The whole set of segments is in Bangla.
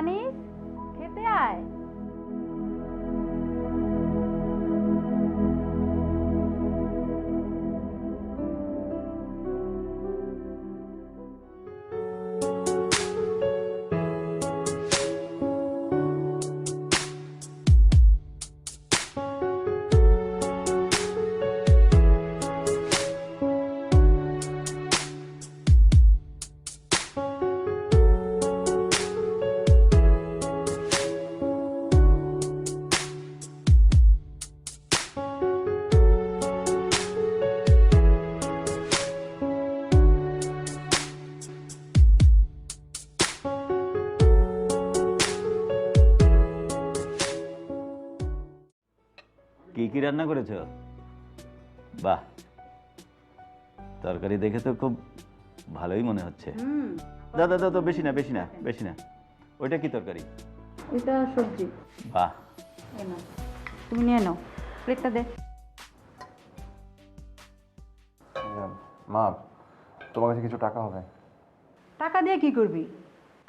আনিস, খেতে আয়। কি কি রান্না করেছো? বাহ, তরকারি দেখে তো খুব ভালোই মনে হচ্ছে। দাদা দাদা, বেশি না বেশি না বেশি না। ওইটা কি তরকারি? এটা সবজি। বাহ, তুমি নিয়ে নাও, প্লেটটা দে। মা, তোমার কাছে কিছু টাকা হবে? টাকা দিয়ে কি করবি?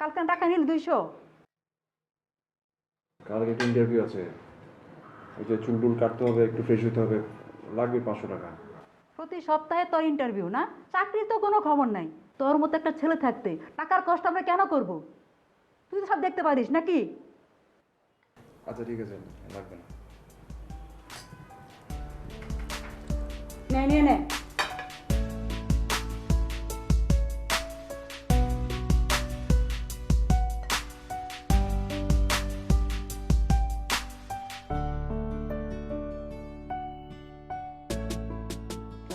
কালকে টাকা নিল 200। কালকে একটা ইন্টারভিউ আছে, ওই যে চুল টুল কাটতে হবে, একটু ফ্রেশ হতে হবে, লাগবে 500 টাকা। প্রতি সপ্তাহে তোর ইন্টারভিউ না? চাকরির তো কোনো খবর নাই। তোর মতো একটা ছেলে থাকতে টাকার কষ্ট আমরা কেন করব? তুই তো সব দেখতে পারিস নাকি? আচ্ছা ঠিক আছে, লাগবে না। নে নে নে।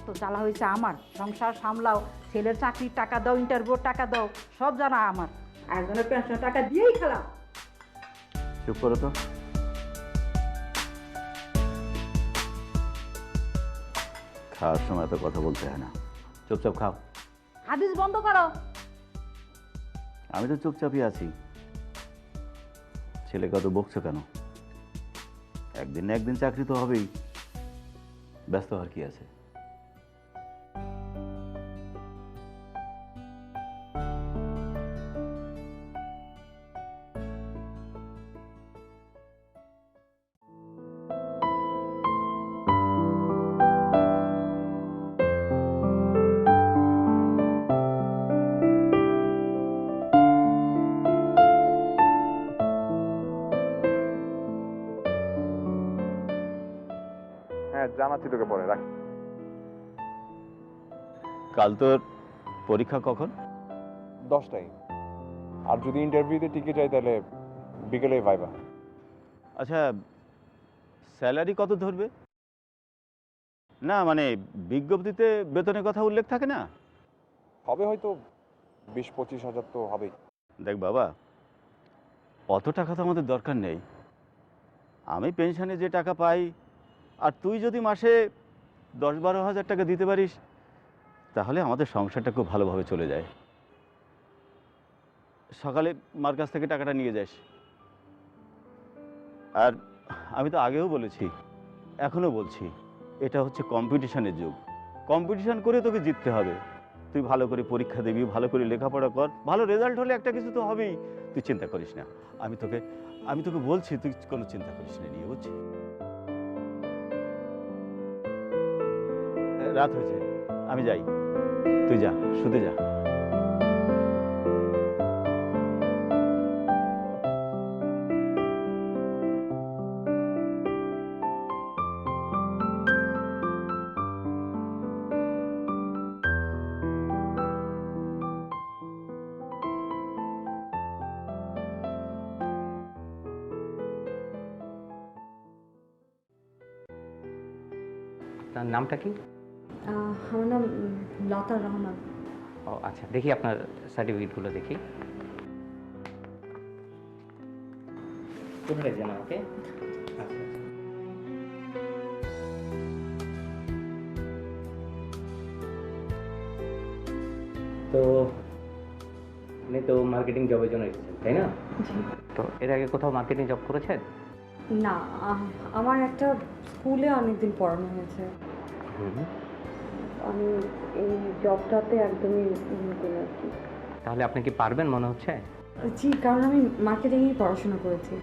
তো জ্বালা হয়েছে আমার, সংসার সামলাও, ছেলের চাকরির টাকা দাও, ইন্টারভিউর টাকা দাও, সব জানা আমার। একজনের পেনশনের টাকা দিয়েই খেলাম। চুপ করো তো। খাওয়ার সময় তো কথা বলতে হয় না, চুপচাপ খাও। হাদিস বন্ধ করো। আমি তো চুপচাপই আছি, ছেলে কত বকছো কেন? একদিন না একদিন চাকরি তো হবেই, ব্যস্ত হওয়ার কি আছে? হ্যাঁ জানাচ্ছি তোকে পরে, রাখ। কাল তোর পরীক্ষা কখন? 10টায়। আর যদি ইন্টারভিউতে টিকে যাই তাহলে বিকেলে ভাইবা। আচ্ছা, স্যালারি কত ধরবে? না মানে বিজ্ঞপ্তিতে বেতনের কথা উল্লেখ থাকে না? হবে হয়তো 20-25 হাজার তো হবেই। দেখ বাবা, অত টাকা তো আমাদের দরকার নেই। আমি পেনশনে যে টাকা পাই, আর তুই যদি মাসে 10-12 হাজার টাকা দিতে পারিস, তাহলে আমাদের সংসারটা খুব ভালোভাবে চলে যায়। সকালে মার কাছ থেকে টাকাটা নিয়ে যাস। আর আমি তো আগেও বলেছি, এখনও বলছি, এটা হচ্ছে কম্পিটিশনের যুগ। কম্পিটিশন করে তোকে জিততে হবে। তুই ভালো করে পরীক্ষা দিবি, ভালো করে লেখাপড়া কর, ভালো রেজাল্ট হলে একটা কিছু তো হবেই। তুই চিন্তা করিস না, আমি তোকে বলছি, তুই কোনো চিন্তা করিস না নিয়ে, বুঝছিস? রাত হয়েছে, আমি যাই, তুই যা, শুতে যা। আপনার নামটা কি? আমার নাম লতা রহমান। ও আচ্ছা, দেখি আপনার সার্টিফিকেটগুলো দেখি। কোথায় যেন ওকে? আচ্ছা তো আপনি তো মার্কেটিং জবের জন্য এসেছেন, তাই না? তো এর আগে কোথাও মার্কেটিং জব করেছেন? না, আমার একটা স্কুলে অনেকদিন পড়ানো হয়েছে। আমি এই জবটাতে একদমই নতুন আর কি। তাহলে আপনি কি পারবেন মনে হচ্ছে? জি, কারণ আমি মার্কেটিংয়ে পড়াশোনা করেছি।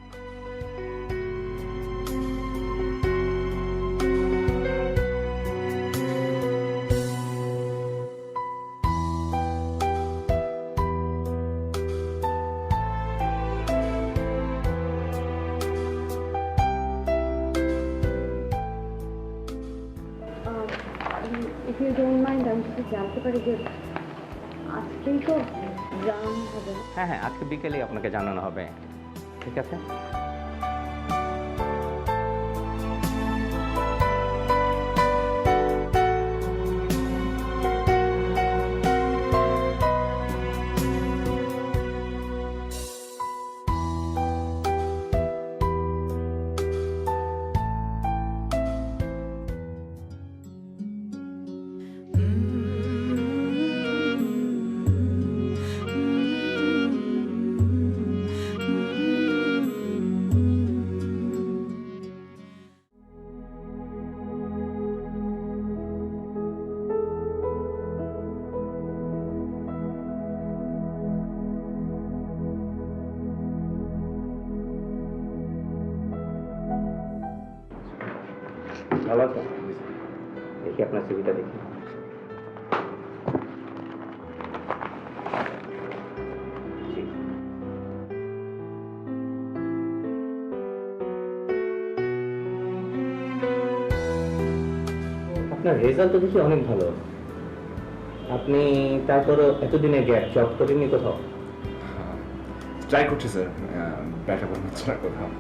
ইফ ইউ ডোন্ট মাইন্ড, আমি যদি জানতে পারি যে আজকেই তো জাম হবে না? হ্যাঁ হ্যাঁ, আজকে বিকেলেই আপনাকে জানানো হবে, ঠিক আছে? ভালো আছেন? দেখি আপনার সিভিটা দেখি। জি। আপনার রেজাল্ট তো দেখি অনেক ভালো। আপনি তারপরও এতদিনের গ্যাপ, জব করেননি কোথাও? ট্রাই করছি স্যার, ব্যাকআপ হচ্ছে না কোথাও।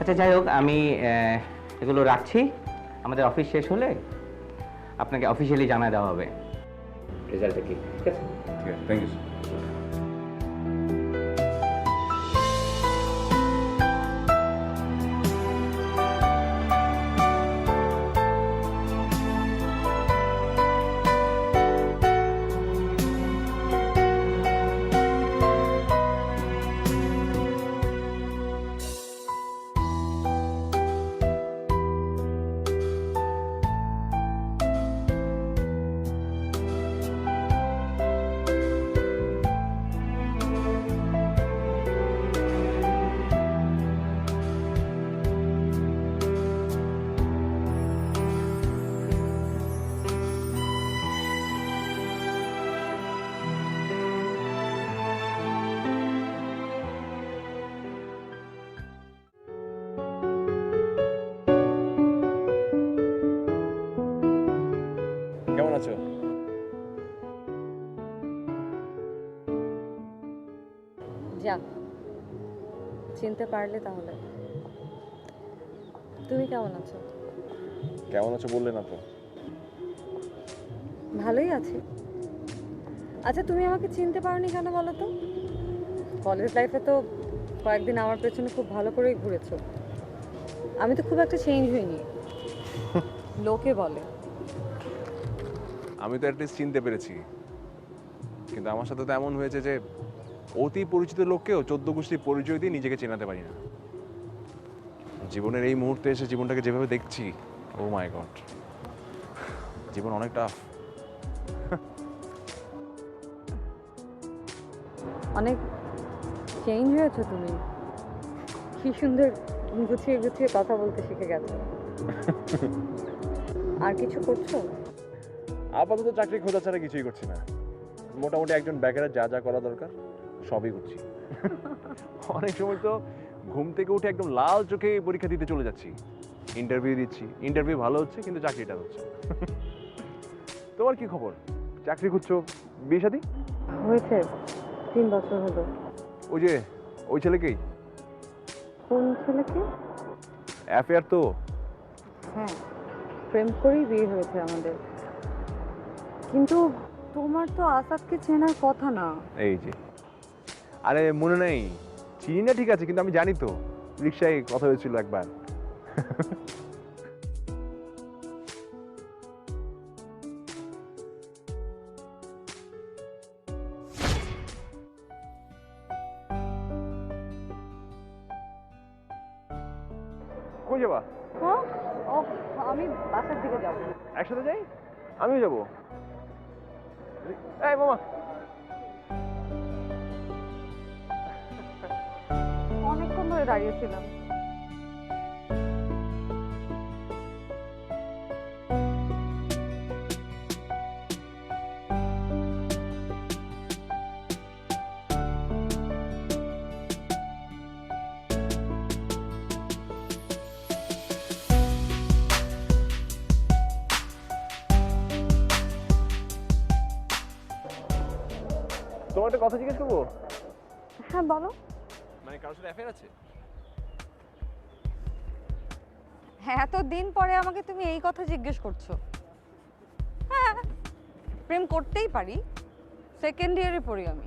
আচ্ছা, যাই হোক, আমি এগুলো রাখছি। আমাদের অফিস শেষ হলে আপনাকে অফিসিয়ালি জানায় দেওয়া হবে রেজাল্টটা কি, ঠিক আছে? ঠিক আছে, থ্যাংক ইউ স্যার। কেমন আছো? যাক, চিনতে পারলে তাহলে। তুমি কেমন আছো? কেমন আছো বললে না তো। ভালোই আছি। আচ্ছা, তুমি আমাকে চিনতে পারোনি কেন বলো তো? কলেজ লাইফে তো কয়েকদিন আমার পেছনে খুব ভালো করেই ঘুরেছো। আমি তো খুব একটা চেঞ্জ হইনি, লোকে বলে। আমি তো অ্যাটলিস্ট চিনতে পেরেছি, কিন্তু আমার সাথে তো এমন হয়েছে যে অতি পরিচিত লোককেও 14 গোষ্ঠীর পরিচয় দিয়ে নিজেকে চেনাতে পারি না। জীবনের এই মুহূর্তে এসে জীবনটাকে যেভাবে দেখছি, ও মাই গড, জীবন অনেক টাফ। অনেক চেঞ্জ হয়েছো তুমি। কি সুন্দর গুছিয়ে গুছিয়ে কথা বলতে শিখে গেছো। আর কিছু করছো? আপাতত চাকরি খোঁজা ছাড়া কিছুই করছি না। মোটামুটি একজন বেকারের যা যা করা দরকার সবই করছি। অনেক সময় তো ঘুম থেকে উঠে একদম লাল চোখে পরীক্ষা দিতে চলে যাচ্ছি, ইন্টারভিউ দিচ্ছি, ইন্টারভিউ ভালো হচ্ছে কিন্তু চাকরিটা হচ্ছে। তোমার কি খবর? চাকরি খুঁজছো, বিয়ে শাদী? হয়েছে, 3 বছর হলো। ওই যে ওই ছেলেকেই? কোন ছেলেকে? অ্যাফেয়ার তো? হ্যাঁ, প্রেম করেই বিয়ে হয়েছে আমাদের। কিন্তু তোমার তো আসাদকে চেনার কথা না। এই যে, আরে মনে নেই চিনি না ঠিক আছে, কিন্তু আমি জানি তো রিক্সায় কথা হয়েছিল একবার। কই যাবা? হ্যাঁ ও আমি বাসার দিকে যাবো। একসাথে যাই, আমিও যাবো। এই মামা, অনেকক্ষণ ধরে দাঁড়িয়েছিলাম। তোমার একটা কথা জিজ্ঞেস করবো? হ্যাঁ বলো। মানে কারোর সাথে অ্যাফেয়ার আছে? হ্যাঁ এতদিন পরে আমাকে তুমি এই কথা জিজ্ঞেস করছো? হ্যাঁ প্রেম করতেই পারি, সেকেন্ড ইয়ারে পড়ি আমি।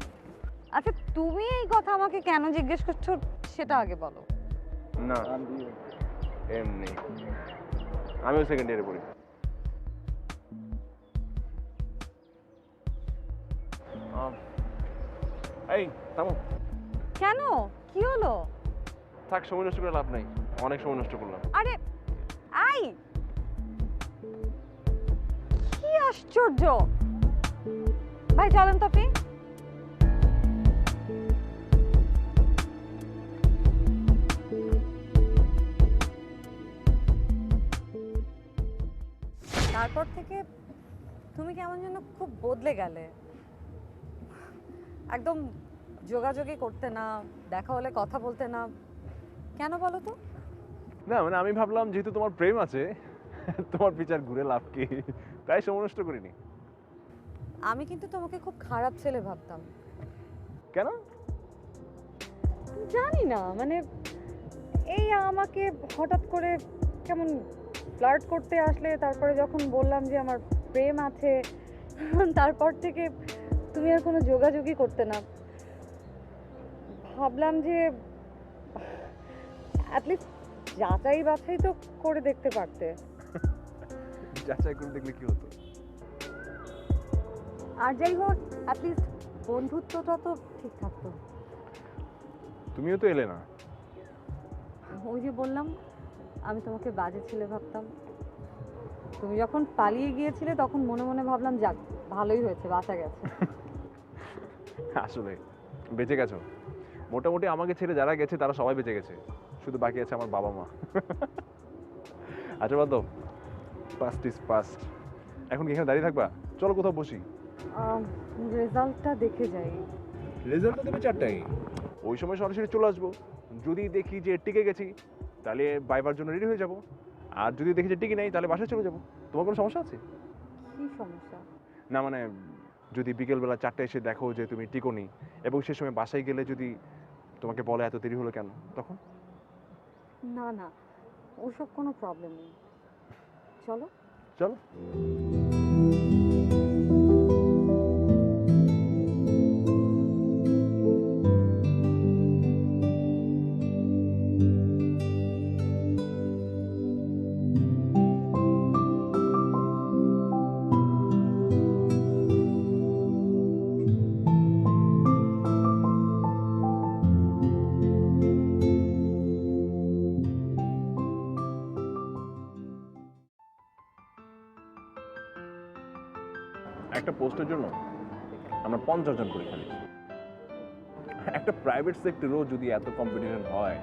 আচ্ছা তুমি এই কথা আমাকে কেন জিজ্ঞেস করছো সেটা আগে বলো। না এমনি, আমিও সেকেন্ড ইয়ারে পড়ি। এই থামো। কেন কি হলো? থাক, সময় নষ্ট করে লাভ নাই, অনেক সময় নষ্ট করলাম। আরে আই কি আশ্চর্য! ভাই চলেন তো আপনি। তারপর থেকে তুমি কেমন যেন খুব বদলে গেলে। একদম যোগাযোগই করতে না, দেখা হলে কথা বলতে না, কেন বলো তো? না মানে আমি ভাবলাম যেহেতু তোমার প্রেম আছে, তোমার পিছার ঘুরে লাভ কি, তাই সময় নষ্ট করিনি। আমি কিন্তু তোমাকে খুব খারাপ ছেলে ভাবতাম। কেন? জানি না, মানে এই আমাকে হঠাৎ করে কেমন ফ্লার্ট করতে আসলে, তারপরে যখন বললাম যে আমার প্রেম আছে, তারপর থেকে তুমি আর কোনো যোগাযোগই করতে না। ভাবলাম যে অ্যাটলিস্ট যাচাই বাছাই তো করে দেখতে পারতে। যাচাই করে দেখলে কি হতো? আর যাই হোক অ্যাটলিস্ট বন্ধুত্বটা তো ঠিক থাকতো। তুমিও তো এলে না। ওই যে বললাম আমি তোমাকে বাজে ছেলে ভাবতাম। তুমি যখন পালিয়ে গিয়েছিলে তখন মনে মনে ভাবলাম যাক ভালোই হয়েছে, বাঁচা গেছে। আসলে বেঁচে গেছো। মোটামুটি আমাকে ছেড়ে যারা গেছে তারা সবাই বেঁচে গেছে, শুধু বাকি আছে আমার বাবা মা। আচ্ছা বাদ দাও, পাস্ট ইজ পাস্ট। এখন কি এখানে দাঁড়িয়ে থাকবা? চলো কোথাও বসি। রেজাল্টটা দেখে যাই। রেজাল্ট তো দেবে 4টায়, ওই সময় সরাসরি চলে আসবো। যদি দেখি যে টিকে গেছি তাহলে বাইবার জন্য রেডি হয়ে যাব, আর যদি দেখি যে টিকে নেই তাহলে বাসায় চলে যাবো। তোমার কোনো সমস্যা আছে? কি সমস্যা? না মানে যদি বিকেলবেলা 4টায় এসে দেখো যে তুমি টিকোনি এবং সে সময় বাসায় গেলে যদি তোমাকে বলে এত দেরি হলো কেন, তখন? না না ওসব কোনো প্রবলেম নেই, চলো। চলো। একটা পোস্টের জন্য আমরা 50 জন পরীক্ষা দিচ্ছি। একটা প্রাইভেট সেক্টরেও যদি এত কম্পিটিশন হয়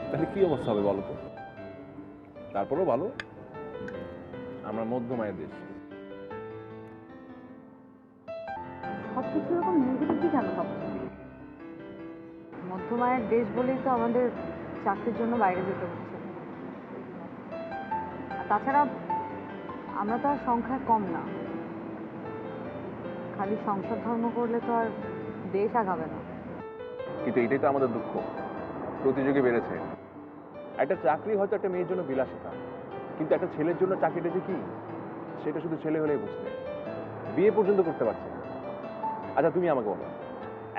তাহলে কি অবস্থা হবে বলো তো? তারপরেও ভালো আমরা মধ্যম আয়ের দেশ। সব কিছু এরকম নেগেটিভই কেন ভাবছো? মধ্যম আয়ের দেশ বলেই তো আমাদের চাকরির জন্য বাইরে যেতে হচ্ছে। আর তাছাড়া আমরা তো আর সংখ্যায় কম না। খালি সংসার ধর্ম করলে তো আর দেশ আগাবে না। কিন্তু এটাই তো আমাদের দুঃখ, প্রতিযোগী বেড়েছে। একটা চাকরি হয়তো একটা মেয়ের জন্য বিলাসিতা, কিন্তু একটা ছেলের জন্য চাকরিটা যে কি সেটা শুধু ছেলে হলেই বুঝতে। বিয়ে পর্যন্ত করতে পারছে না। আচ্ছা তুমি আমাকে বলো,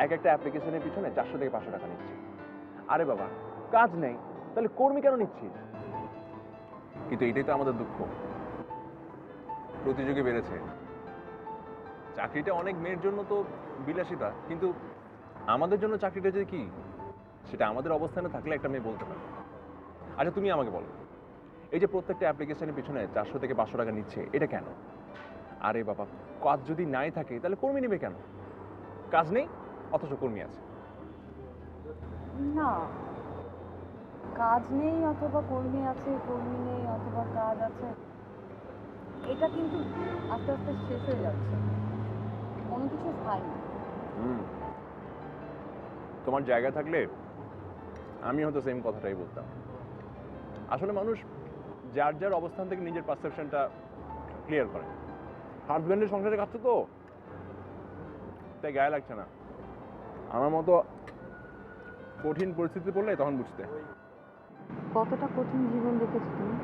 একটা অ্যাপ্লিকেশনের পিছনে 400 থেকে 500 টাকা নিচ্ছে, আরে বাবা, কাজ নেই, তাহলে কর্মী কেন নিচ্ছিস? কিন্তু এটাই তো আমাদের দুঃখ, প্রতিযোগী বেড়েছে। চাকরিটা অনেক মেয়ের জন্য তো বিলাসিতা, কিন্তু আমাদের জন্য চাকরিটা যে কি সেটা আমাদের অবস্থানে থাকলে একটা মেয়ে বলতে পারে। আচ্ছা তুমি আমাকে বলো, এই যে প্রত্যেকটা অ্যাপ্লিকেশনের পিছনে 400 থেকে 500 টাকা নিচ্ছে, এটা কেন? আরে বাবা, কাজ যদি নাই থাকে তাহলে কর্মী নেবে কেন? কাজ নেই অথচ কর্মী আছে। না, কাজ নেই অথবা কর্মী আছে, কর্মী নেই অথবা কাজ আছে, এটা কিন্তু আস্তে আস্তে শেষ হয়ে যাচ্ছে। কোনো কিছু স্থায়ী না। তোমার জায়গা থাকলে আমি হয়তো সেম কথাটাই বলতাম। আসলে মানুষ যার যার অবস্থান থেকে নিজের পারসেপশনটা ক্লিয়ার করে। হাজব্যান্ডের সংসারে কাটছে তো তাই গায়ে লাগছে না। আমার মতো কঠিন পরিস্থিতি পড়লে তখন বুঝতে। কতটা কঠিন জীবন দেখেছো তুমি?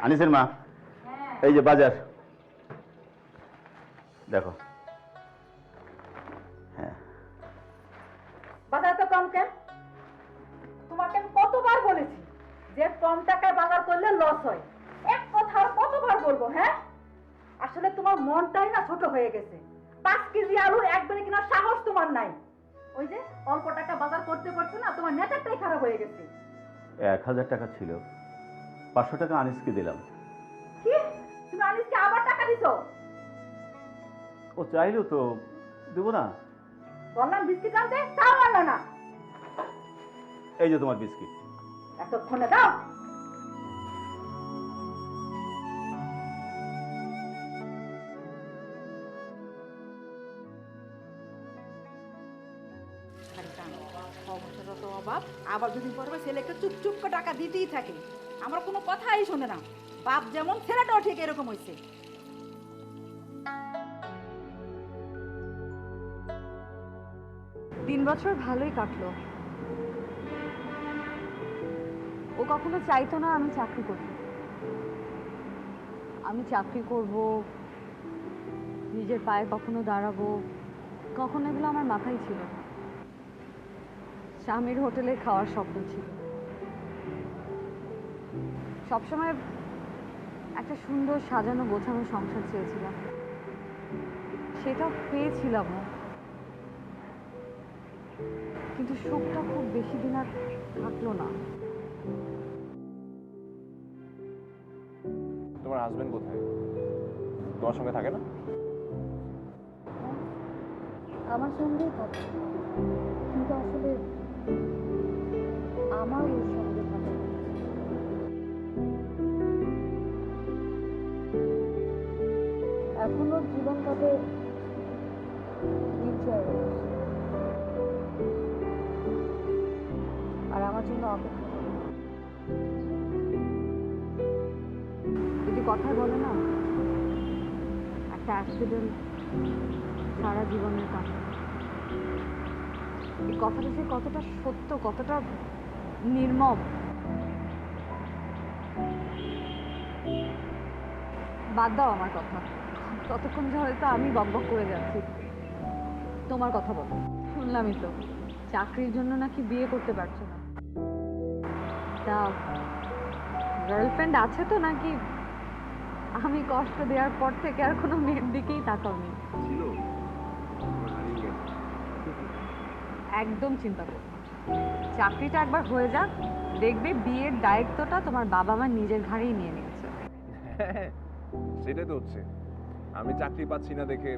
আনিসের মা, এই যে বাজার দেখো। হ্যাঁ, বাজার তো কম কেন? তোমাকে আমি কতবার বলেছি যে কম টাকায় বাজার করলে লস হয়। এক কথা আর কতবার বলবো? হ্যাঁ, আসলে তোমার মনটাই না ছোট হয়ে গেছে। 5 কেজি আলুর একবারে কেনার সাহস তোমার নাই। ওই যে অল্প টাকা বাজার করতে করতে না তোমার নেচারটাই খারাপ হয়ে গেছে। 1000 টাকা ছিল, 500 টাকা আনিসকে দিলাম। কি? তুমি আনিসকে আবার টাকা দিছো? ও চাইলো তো, দেবো না? বললাম বিস্কিট আনতে, তাও আনলো না। এই যে তোমার বিস্কিট। এতক্ষণে দাও। সমস্যাটা তো অভাব, আবার দুদিন পরে ছেলেকে চুপ চুপ করে টাকা দিতেই থাকে। আমার কোনো কথাই শোনে না। বাপ যেমন ছেলেটাও ঠিক এরকম হয়েছে। 3 বছর ভালোই কাটলো। ও কখনো চাইতো না আমি চাকরি করি। আমি চাকরি করব, নিজের পায়ে কখনো দাঁড়াবো, কখনো এগুলো আমার মাথায় ছিল না। স্বামীর হোটেলে খাওয়ার স্বপ্ন ছিল। সবসময় একটা সুন্দর সাজানো গোছানো সংসার চেয়েছিলাম, সেটা পেয়েছিলাম। কিন্তু সুখটা খুব বেশি দিন আর থাকলো না। তোমার হাজবেন্ড কোথায়? তোমার সঙ্গে থাকে না? আমার সঙ্গেই থাকে, কিন্তু আসলে আমার ওর সঙ্গে থাকে না। এখন ওর জীবন কাটে হুইলচেয়ারে বসে। আর আমার জন্য অপেক্ষা করে। যদি কথায় বলে না, একটা অ্যাক্সিডেন্ট সারা জীবনের কাছে, এই কথাটা যে কতটা সত্য, কতটা নির্মম। বাদ দাও আমার কথা, ততক্ষণ যে হয়তো আমি বকবক করে যাচ্ছি। তোমার কথা বলো। শুনলামই তো চাকরির জন্য নাকি বিয়ে করতে পারছো না। তা গার্লফ্রেন্ড আছে তো নাকি? আমি কষ্ট দেওয়ার পর থেকে আর কোনো মেয়ের দিকেই তাকাওনি। ছিল, একদম চিন্তা করো না। চাকরিটা একবার হয়ে যাক, দেখবে বিয়ের দায়িত্বটা তোমার বাবা মা নিজের ঘাড়েই নিয়ে নিয়েছে। সেটাই তো হচ্ছে। আমি চাকরি পাচ্ছি না দেখে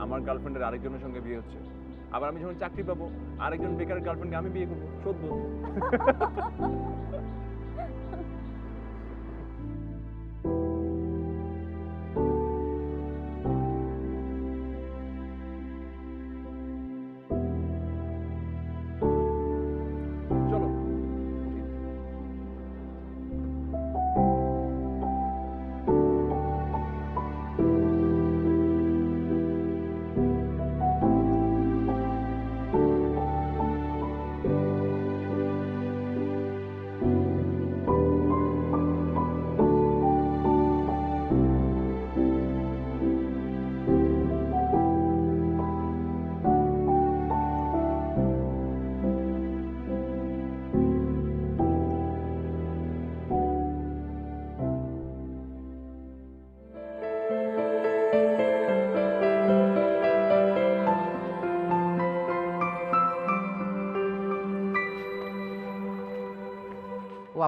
আমার গার্লফ্রেন্ডের আরেকজনের সঙ্গে বিয়ে হচ্ছে। আবার আমি যখন চাকরি পাবো আরেকজন বেকার গার্লফ্রেন্ডকে আমি বিয়ে করবো। সত্য। চলো।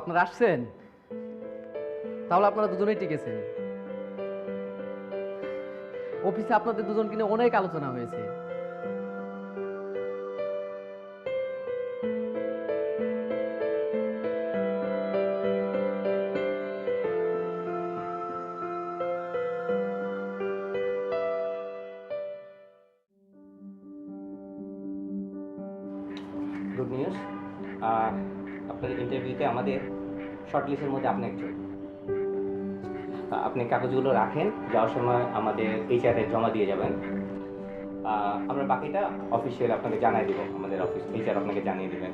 আপনারা আসছেন, তাহলে আপনারা দুজনেই টিকেছেন। অফিসে আপনাদের দুজনকে নিয়ে অনেক আলোচনা হয়েছে। গুড নিউজ, আপনার ইন্টারভিউতে আমাদের শর্ট লিস্টের মধ্যে আপনি একজন। আপনি কাগজগুলো রাখেন, যাওয়ার সময় আমাদের এইচআরে জমা দিয়ে যাবেন। আমরা বাকিটা অফিসিয়াল আপনাকে জানিয়ে দেবো, আমাদের অফিস এইচআর আপনাকে জানিয়ে দেবেন।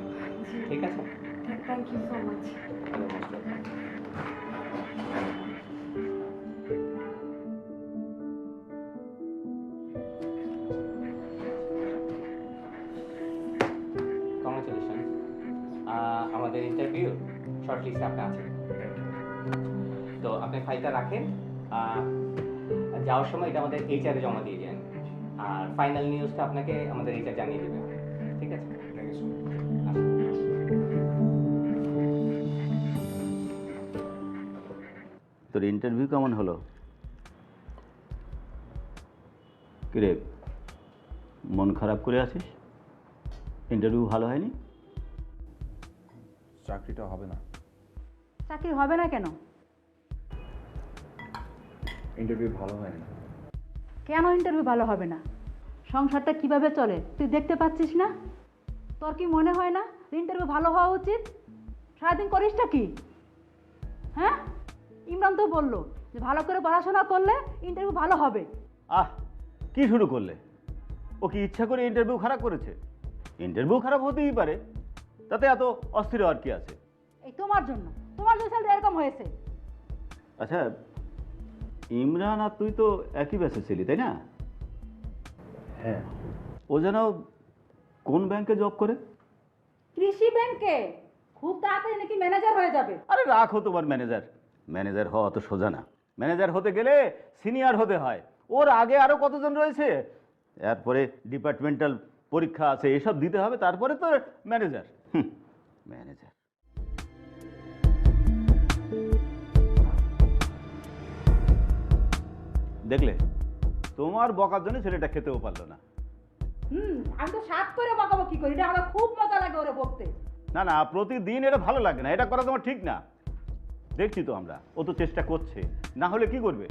ঠিক আছে? Thank you so much. Congratulation, আমাদের ইন্টারভিউ শর্ট লিস্টে আপনি আছেন। তো আপনি ফাইলটা রাখেন, যাওয়ার সময় এটা আমাদের এইচআরে জমা দিয়ে যান, আর ফাইনাল নিউজটা আপনাকে আমাদের এইচআর জানিয়ে দেবে। ঠিক আছে? Thank you so much. তোর ইন্টারভিউ কেমন হলো? কিরে, মন খারাপ করে আছিস? ইন্টারভিউ ভালো হয়নি? চাকরিটা হবে না। চাকরি হবে না কেন? ইন্টারভিউ ভালো হয়নি। কেন ইন্টারভিউ ভালো হবে না? সংসারটা কিভাবে চলে তুই দেখতে পাচ্ছিস না? তোর কি মনে হয় না ইন্টারভিউ ভালো হওয়া উচিত? সারাদিন করিসটা কি? হ্যাঁ, ইমরান তো বললো যে ভালো করে পড়াশোনা করলে ইন্টারভিউ ভালো হবে। আহ, কি শুরু করলে? ও কি ইচ্ছা করে ইন্টারভিউ খারাপ করেছে? ইন্টারভিউ খারাপ হতেই পারে, তাতে এত অস্থির হওয়ার কি আছে? এই তোমার জন্য রেজাল্ট এরকম হয়েছে। আচ্ছা, ইমরান আর তুই তো একই ব্যাচে ছিলি, তাই না? হ্যাঁ। ও যেন কোন ব্যাংকে জব করে? কৃষি ব্যাংকে। খুব তাড়াতাড়ি নাকি ম্যানেজার হয়ে যাবে। আরে রাখো তোমার ম্যানেজার। ম্যানেজার হওয়া অত সোজা না। ম্যানেজার হতে গেলে সিনিয়র হতে হয়। ওর আগে আরো কতজন রয়েছে, এরপরে ডিপার্টমেন্টাল পরীক্ষা আছে, এসব দিতে হবে, তারপরে তো ম্যানেজার। ম্যানেজার। দেখলে, তোমার বকার জন্য ছেলেটা খেতেও পারলো না। আমি তো সাত করে বকাবকি করি, এটা আমার খুব মজা লাগে ওরে বকতে। না না, প্রতিদিন এটা ভালো লাগে না, এটা করা তোমার ঠিক না। দেখছি তো আমরা, ও তো চেষ্টা করছে, না হলে কি করবে?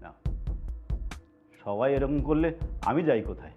না, সবাই এরকম করলে আমি যাই কোথায়?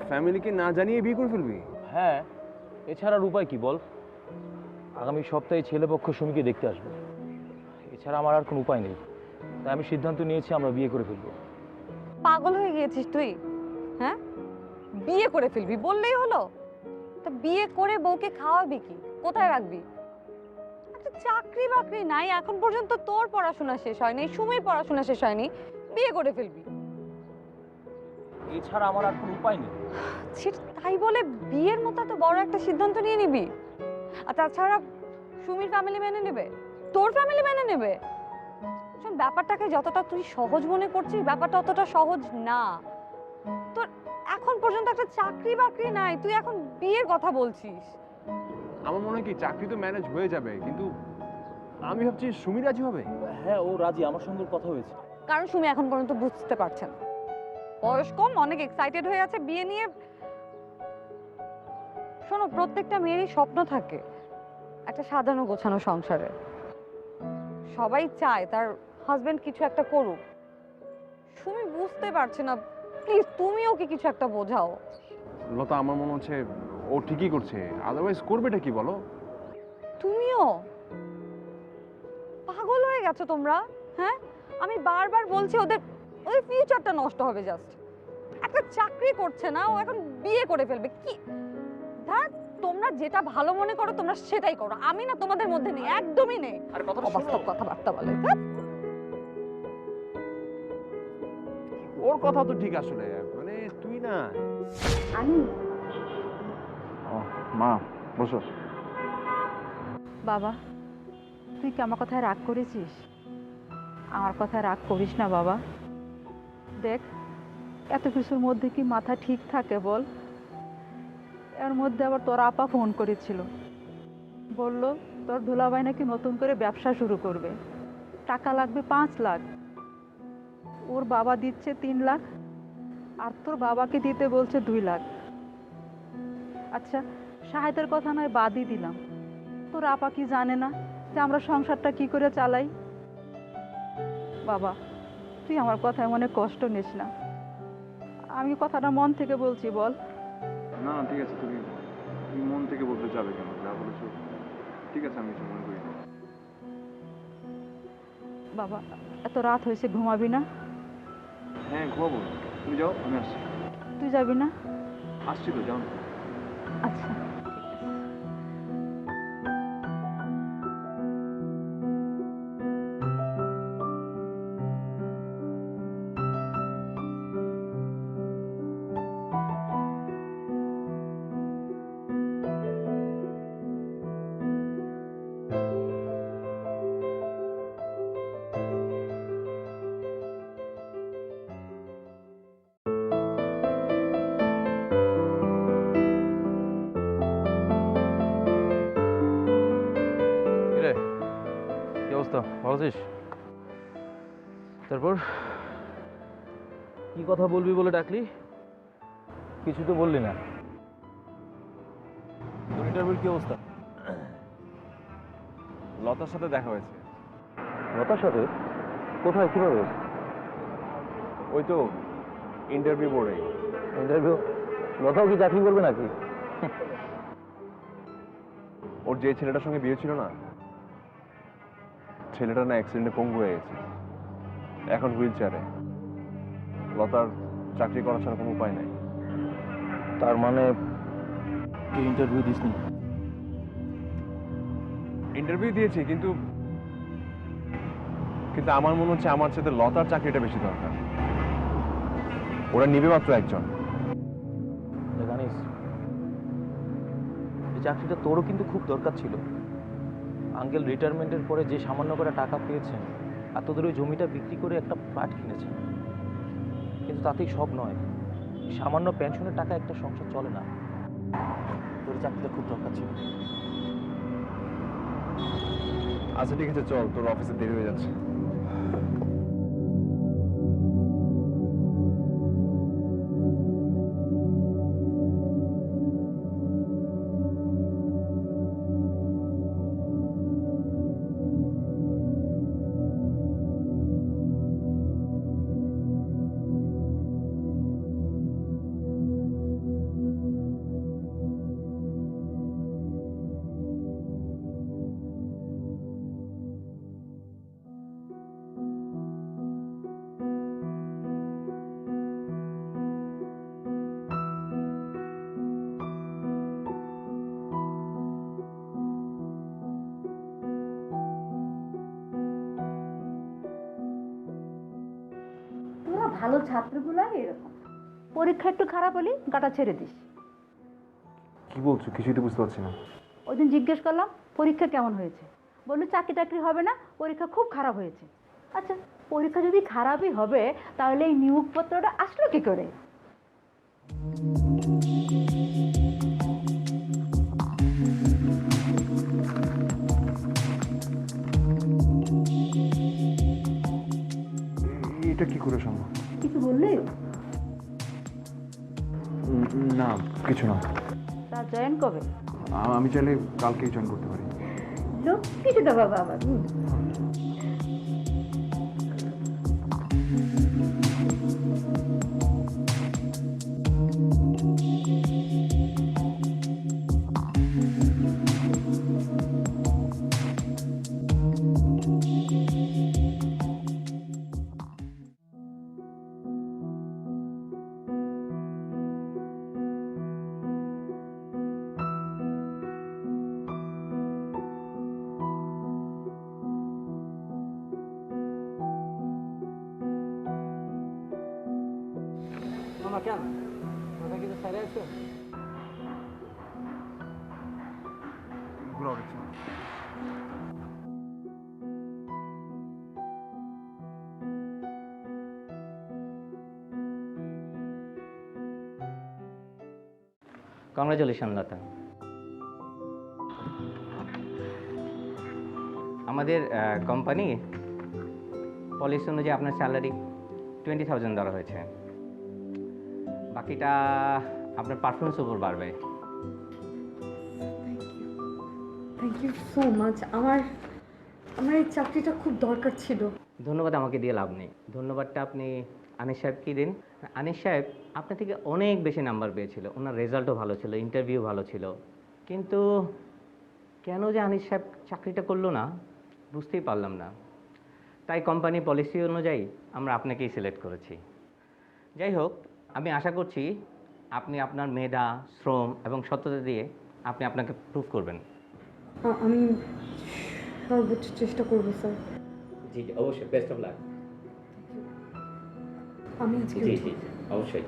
ফ্যামিলিকে না জানিয়ে বিয়ে করে ফেলবি? হ্যাঁ, এছাড়ার উপায় কি বল? আগামী সপ্তাহে ছেলেপক্ষ সুমিকে দেখতে আসবে। এছাড়া আমার আর কোনো উপায় নেই। তাই আমি সিদ্ধান্ত নিয়েছি আমরা বিয়ে করে ফেলবো। পাগল হয়ে গিয়েছিস তুই? হ্যাঁ, বিয়ে করে ফেলবি বললেই হলো? তা বিয়ে করে বউকে খাওয়াবি কি? কোথায় রাখবি? একটা চাকরি বাকরি নাই, এখন পর্যন্ত তোর পড়াশোনা শেষ হয়নি, সুমির পড়াশোনা শেষ হয়নি, বিয়ে করে ফেলবি? এছাড়া আমার আর কোনো উপায় নেই। সেটা তাই বলে বিয়ের মতো এত বড় একটা সিদ্ধান্ত নিয়ে নিবি? আর তাছাড়া সুমির ফ্যামিলি মেনে নেবে, তোর ফ্যামিলি মেনে নেবে? শোন, ব্যাপারটাকে যতটা তুই সহজ মনে করছিস, ব্যাপারটা অতটা সহজ না। তোর এখন পর্যন্ত একটা চাকরি বাকরি নাই, তুই এখন বিয়ের কথা বলছিস? আমার মনে হয় কি চাকরি তো ম্যানেজ হয়ে যাবে, কিন্তু আমি ভাবছি সুমি রাজি হবে। হ্যাঁ, ও রাজি, আমার সঙ্গে ওর কথা হয়েছে। কারণ সুমি এখন পর্যন্ত বুঝতে পারছে না, বয়স কম, অনেক এক্সাইটেড হয়ে আছে বিয়ে নিয়ে। শোনো, প্রত্যেকটা মেয়েরই স্বপ্ন থাকে একটা সাজানো গোছানো সংসারে। সবাই চায় তার হাজবেন্ড কিছু একটা করুক। সুমি বুঝতে পারছে না, প্লিজ তুমি ওকে কিছু একটা বোঝাও। লতা, আমার মনে হচ্ছে ও ঠিকই করছে, আদারওয়াইজ করবেটা কি বলো? তুমিও পাগল হয়ে গেছো তোমরা, হ্যাঁ? আমি বারবার বলছি ওদের ফিউচারটা নষ্ট হবে, জাস্ট একটা চাকরি করছে না, ও এখন বিয়ে করে ফেলবে। কি ধ্যাৎ, তোমরা যেটা ভালো মনে করো তোমরা সেটাই করো, আমি না তোমাদের মধ্যে নেই, একদমই নেই। আরে কথাটা অবাস্তব কথাবার্তা বলে। ধ্যাৎ। ওর কথা তো ঠিক, আসলে মানে তুই না। আমি মা বসো। বাবা, তুই কি আমার কথায় রাগ করেছিস? আমার কথায় রাগ করিস না বাবা। দেখ, এত কিছুর মধ্যে কি মাথা ঠিক থাকে বল? এর মধ্যে আবার তোর আপা ফোন করেছিল, বলল তোর দুলাভাই নাকি নতুন করে ব্যবসা শুরু করবে, টাকা লাগবে 5 লাখ। ওর বাবা দিচ্ছে 3 লাখ, আর তোর বাবাকে দিতে বলছে 2 লাখ। আচ্ছা, সাহেদের কথা নয় বাদই দিলাম, তোর আপা কি জানে না যে আমরা সংসারটা কি করে চালাই? বাবা, তুই আমার কথায় মনে কষ্ট নিস না, আমি কথাটা মন থেকে বলছি, বল। না ঠিক আছে, তুমি মন থেকে বলতে যাবে কেন? যা বলেছো ঠিক আছে, আমি কিছু মনে করি না। বাবা, এত রাত হয়েছে, ঘুমাবি না? হ্যাঁ ঘুমাবো, তুমি যাও, আমি আসছি। তুই যাবি না? আসছি তো, যাও। আচ্ছা। কিরে, কি অবস্থা, ভালো আছিস? তারপর কি কথা বলবি বলে ডাকলি? কিছু তো বললি না। তোর ইন্টারভিউর কি অবস্থা? লতার সাথে দেখা হয়েছে। লতার সাথে? কোথায়, কিভাবে? ওই তো ইন্টারভিউ বোর্ডে। ইন্টারভিউ? লতাও কি চাকরি করবে নাকি? ওর যে ছেলেটার সঙ্গে বিয়ে ছিল না, ছেলেটা না অ্যাক্সিডেন্টে পঙ্গু হয়ে গেছে, এখন হুইল চেয়ারে। লতার চাকরি করা ছাড়া কোনো উপায় নাই। তার মানে তুই ইন্টারভিউ দিসনি? ইন্টারভিউ দিয়েছি, কিন্তু আমার মনে হচ্ছে আমার সাথে লতার চাকরিটা বেশি দরকার। ওরা নিবে মাত্র একজন। জানিস, এই চাকরিটা তোরও কিন্তু খুব দরকার ছিল। আঙ্কেল রিটায়ারমেন্টের পরে যে সামান্য করে টাকা পেয়েছেন, আর তোদের ওই জমিটা বিক্রি করে একটা ফ্ল্যাট কিনেছেন, কিন্তু তাতেই সব নয়। সামান্য পেনশনের টাকা একটা সংসার চলে না। তোর এই চাকরিটা খুব দরকার ছিল। আচ্ছা ঠিক আছে, চল, তোর অফিসে দেরি হয়ে যাচ্ছে। তোরা ভালো ছাত্রগুলাই এরকম, পরীক্ষা একটু খারাপ হলে গাটা ছেড়ে দিস। কি বলছো? কিছুই তো বুঝতে পারছি না। ওই দিন জিজ্ঞেস করলাম পরীক্ষা কেমন হয়েছে, বললো চাকরি টাকরি হবে না, পরীক্ষা খুব খারাপ হয়েছে। আচ্ছা, পরীক্ষা যদি খারাপই হবে তাহলে এই নিয়োগপত্রটা আসলো কি করে? এটা কি করে সম্ভব? কিছু বললে? না, কিছু না। তা জয়েন কবে? আমি চাইলে কালকেই জয়েন করতে পারি। লোক কিছুটা বাবা আবার। কেন মাথা কিছু সাইডে আছো? ঘোরাও দেখছি। কংগ্রাচুলেশন লতা। আমাদের কোম্পানি পলিসি অনুযায়ী আপনার স্যালারি 20,000 ধরা হয়েছে, বাকিটা আপনার পারফরমেন্স উপর বাড়বে। Thank you so much. আমার এই চাকরিটা খুব দরকার ছিল। ধন্যবাদ আমাকে দিয়ে লাভ নেই, ধন্যবাদটা আপনি আনিস সাহেবকে দিন। আনিস সাহেব আপনার থেকে অনেক বেশি নাম্বার পেয়েছিল, ওনার রেজাল্টও ভালো ছিল, ইন্টারভিউ ভালো ছিল, কিন্তু কেন যে আনিস সাহেব চাকরিটা করলো না বুঝতেই পারলাম না। তাই কোম্পানি পলিসি অনুযায়ী আমরা আপনাকেই সিলেক্ট করেছি। যাই হোক, আমি আশা করছি আপনি আপনার মেধা, শ্রম এবং সততা দিয়ে আপনি আপনাকে প্রুভ করবেন। আমি সর্বোচ্চ চেষ্টা করবো স্যার। জি অবশ্যই, বেস্ট অফ লাক। আমি আজকে জি জি অবশ্যই।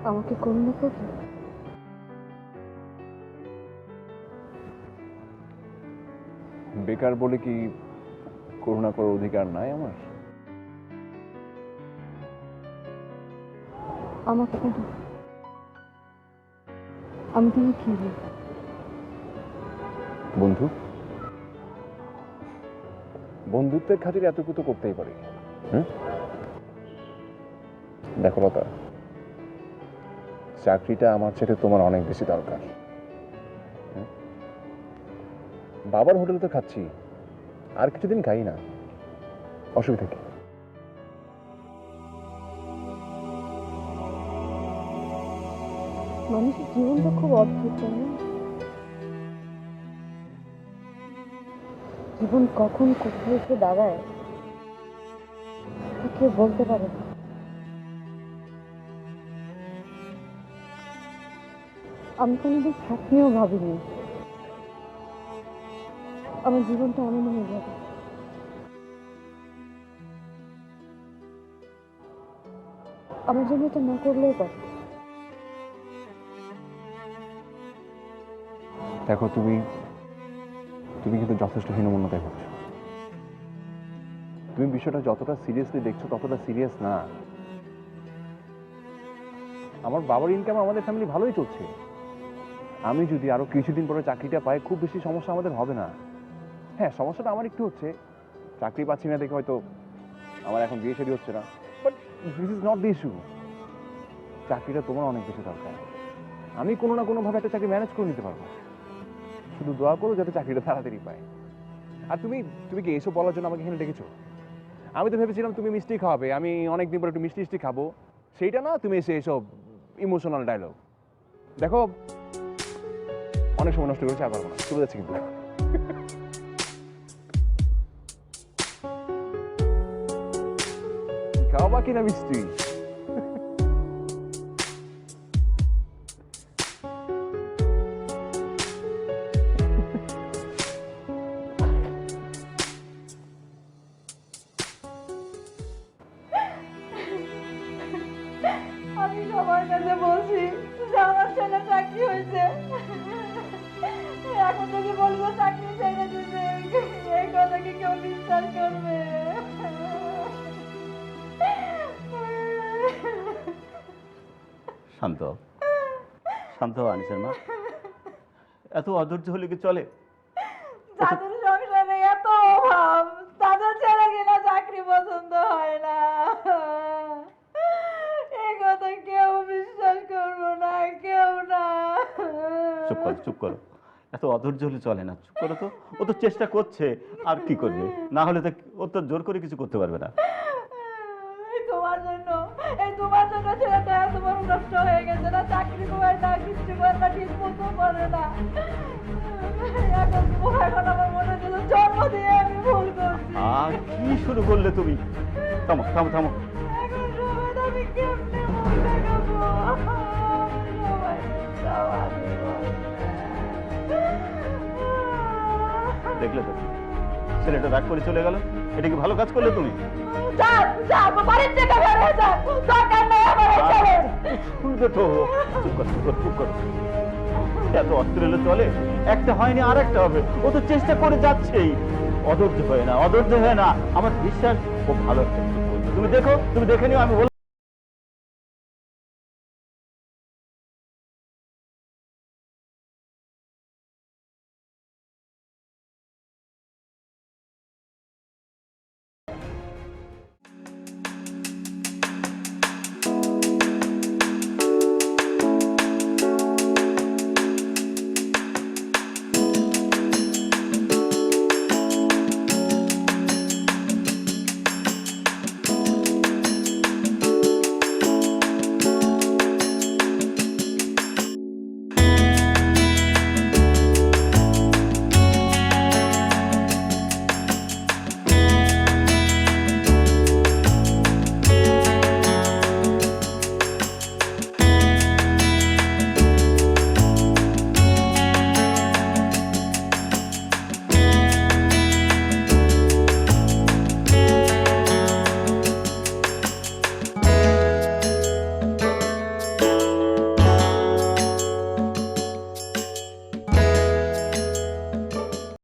আমাকে করুণা করবে? বেকার বলে কি করুণা করার অধিকার নাই আমার? আমাকে কেন? আমি তুমি কি বন্ধু, বন্ধুত্বের খাতিরে এতটুকু তো করতেই পারি। দেখো লতা, চাকরিটা আমার চেয়ে তোমার অনেক বেশি দরকার। বাবার হোটেলে তো খাচ্ছি, আর কিছুদিন খাই না, অসুবিধা কি? মানুষের জীবনটা খুব অদ্ভুত, তাই না? জীবন কখন কোথায় এসে দাঁড়ায় তা কেউ বলতে পারে না। আমি কোনোদিন স্বপ্নেও ভাবিনি আমার জীবনটা এমন হয়ে যাবে। আমার জন্য এটা না করলেও পারে। দেখো, তুমি কিন্তু যথেষ্ট হীনমন্যতায় করছো। তুমি বিষয়টা যতটা সিরিয়াসলি দেখছো ততটা সিরিয়াস না। আমার বাবার ইনকাম আমাদের ফ্যামিলি ভালোই চলছে। আমি যদি আরো কিছুদিন পরে চাকরিটা পাই, খুব বেশি সমস্যা আমাদের হবে না। হ্যাঁ, সমস্যাটা আমার একটু হচ্ছে, চাকরি পাচ্ছি না দেখে হয়তো আমার এখন বিয়ে শাদী হচ্ছে না, but this is not the issue. চাকরিটা তোমার অনেক বেশি দরকার। আমি কোনো না কোনোভাবে একটা চাকরি ম্যানেজ করে নিতে পারবো। শুধু দোয়া করো যাতে চাকরিটা তাড়াতাড়ি পায়। আর তুমি কি এসব বলার জন্য আমাকে এখানে ডেকেছো? আমি তো ভেবেছিলাম তুমি মিষ্টি খাওয়াবে, আমি অনেকদিন পর একটু মিষ্টি খাবো, সেইটা না তুমি এসে এসব ইমোশনাল ডায়লগ। দেখো, অনেক সময় নষ্ট করেছি, আর পারবো না, চলে যাচ্ছে কিন্তু। খাওয়াবা কিনা মিষ্টি? আমি সবার কাছে বলছি যে আমার ছেলে চাকরি হয়েছে, এখন যদি বলবো চাকরি ছেড়ে দিতে, এই কথা কি কেউ বিশ্বাস করবে? শান্ত হও। শান্ত হও আনিসের মা, এত অধৈর্য হলে কি চলে? যাদের সংসারে এত অভাব, তাদের ছেলে কিনা চাকরি পছন্দ হয় না, এই কথা কেউ বিশ্বাস করবো না, কেউ না। চুপ করো, চুপ করো। এত অধৈর্য হলে চলে না, চুপ করো তো। ও তো চেষ্টা করছে, আর কি করবে? না হলে তো ও তো জোর করে কিছু করতে পারবে না। এই তোমার জন্য ছেলেটা এত বড় নষ্ট হয়ে গেছে না, চাকরি করে না, কিচ্ছু করে না, ঠিক মতো করে না। এখন আমার মনে হচ্ছে জন্ম দিয়ে আমি ভুল করছি। আর কি শুরু করলে তুমি? থামো থামো থামো। এখন সবাই আমি কেমনে মন দেখাবো? সবাই দেখলে তো ছেলেটা রাগ করে চলে গেল। এটা কি ভালো কাজ করলে তুমি? বাড়ির থেকে বের হয়ে যাও, দরকার নেই আমার এই ছেলে। শুনবে তো। চুপ কর চুপ কর চুপ কর। এত অস্ত্র এলে চলে? একটা হয়নি আর একটা হবে। ও তো চেষ্টা করে যাচ্ছেই। অধৈর্য হয় না, অধৈর্য হয় না। আমার বিশ্বাস ও ভালো একটা কিছু করবে। তুমি দেখো, তুমি দেখে নিও, আমি বললাম।